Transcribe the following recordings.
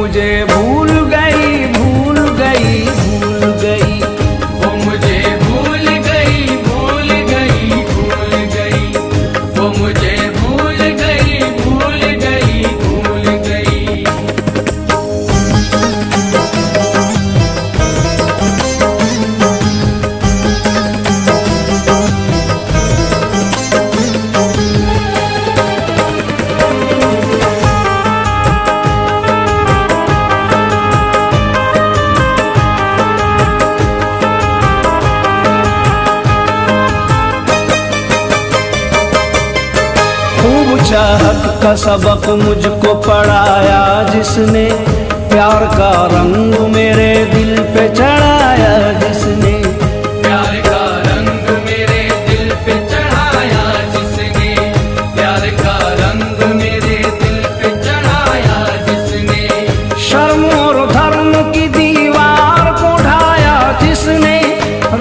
मुझे भूल गई भूल गई भूल गई। वो मुझे भूल गई भूल गई भूल गई। वो मुझे भूल गई भूल गई भूल गई। खूब चाहत का सबक मुझको पढ़ाया जिसने, प्यार का रंग मेरे दिल पे चढ़ाया जिसने। प्यार का रंग मेरे दिल पे चढ़ाया जिसने। प्यार का रंग मेरे दिल पे चढ़ाया जिसने। शर्म और धर्म की दीवार को ढाया जिसने,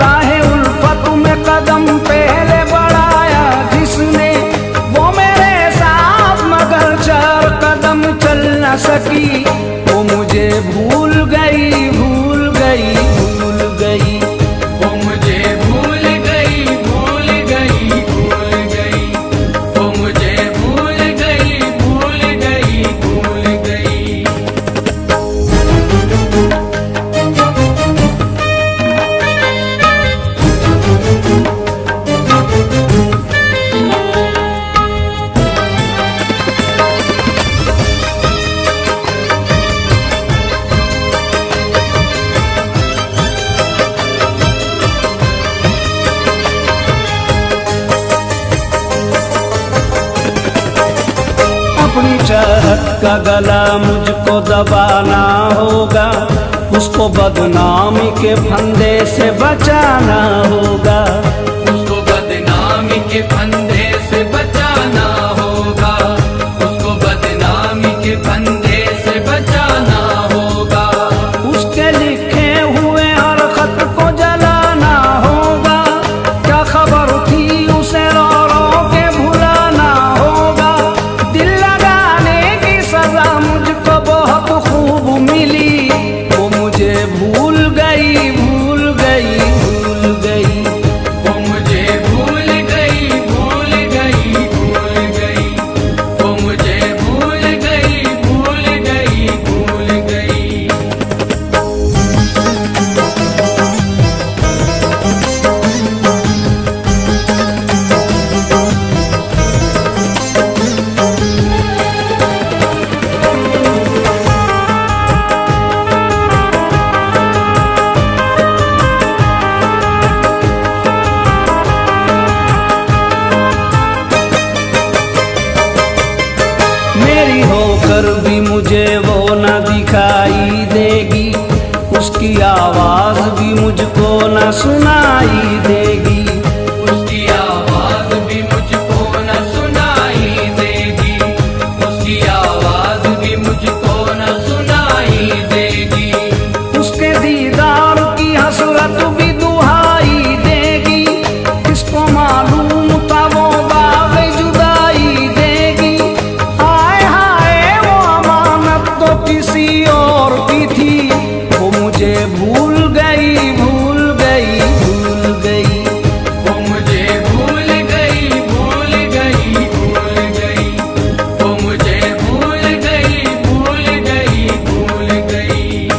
राहे उल्फत में कदम पहले बढ़ाया जिसने। वो मेरे साथ मगर 4 कदम चल न सकी। वो मुझे भूल गई भूल गई भूल गई। वो मुझे भूल गई भूल गई भूल गई। वो मुझे भूल गई भूल गई भूल गई। अपनी चाहत का गला मुझको दबाना होगा, उसको बदनामी के फंदे से बचाना होगा। उसको बदनामी के फंदे से बचाना होगा। उसको बदनामी के फंदे से बचाना होगा। उसके लिखे हुए हर खत को जलाना होगा। क्या खबर थी उसे रो रो के भुलाना होगा। दिल लगाने की सजा मुझको बहुत खूब मिली। वो मुझे भूल गई भूल गई भूल गई। वो मुझे भूल गई भूल गई भूल गई। वो मुझे भूल गई भूल गई भूल गई। मेरी होकर भी मुझे वो न दिखाई देगी। उसकी आवाज भी मुझको न सुनाई देगी। उसकी आवाज भी मुझको न सुनाई देगी। उसकी आवाज भी मुझको न सुनाई देगी। उसके दीदार की हसरत भी दुहाई देगी। किसको मालूम था वो बाग जुदाई देगी। हाय हाय वो अमानत तो किसी और की थी। वो मुझे भूल गई भूल गई भूल गई। वो मुझे भूल गई भूल गई भूल गई। वो मुझे भूल गई भूल गई भूल गई।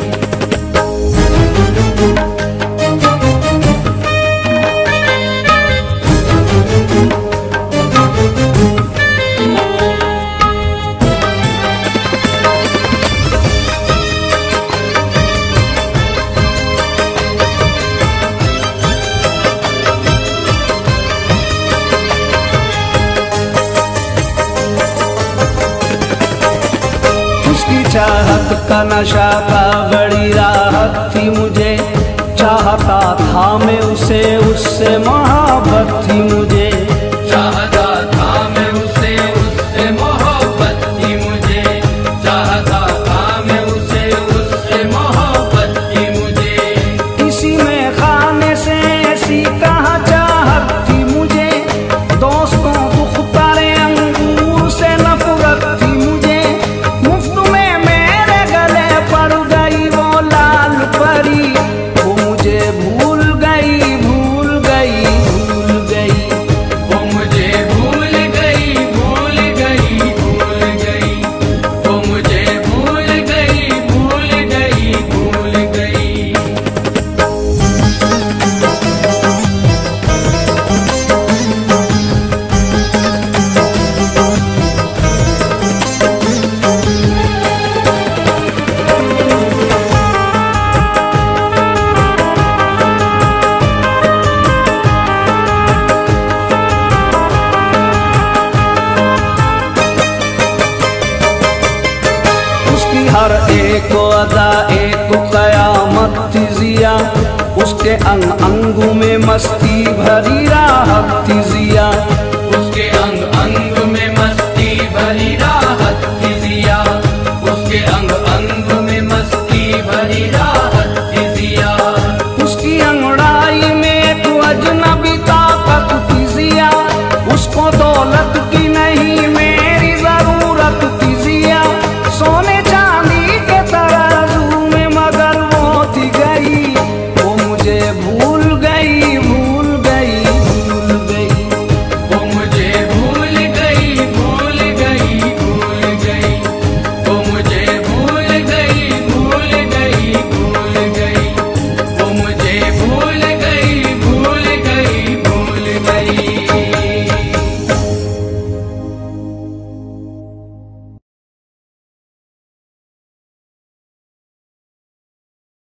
उसकी चाहत का नशा था बड़ी राहत थी मुझे। चाहता था मैं उसे उससे मोहब्बत थी मुझे। चाहता था मैं उसे उससे मोहब्बत थी मुझे। चाहता था मैं उसे उससे मोहब्बत थी मुझे। किसी में खाने से ऐसी कहाँ चाहत थी मुझे। दोस्तों दुख तारे अंगूर से नफरत थी मुझे। मुफ्त में मेरे गले हर एक अदा एक कयामत थी जिया, उसके अंग अंगों में मस्ती भरी राहत थी जिया।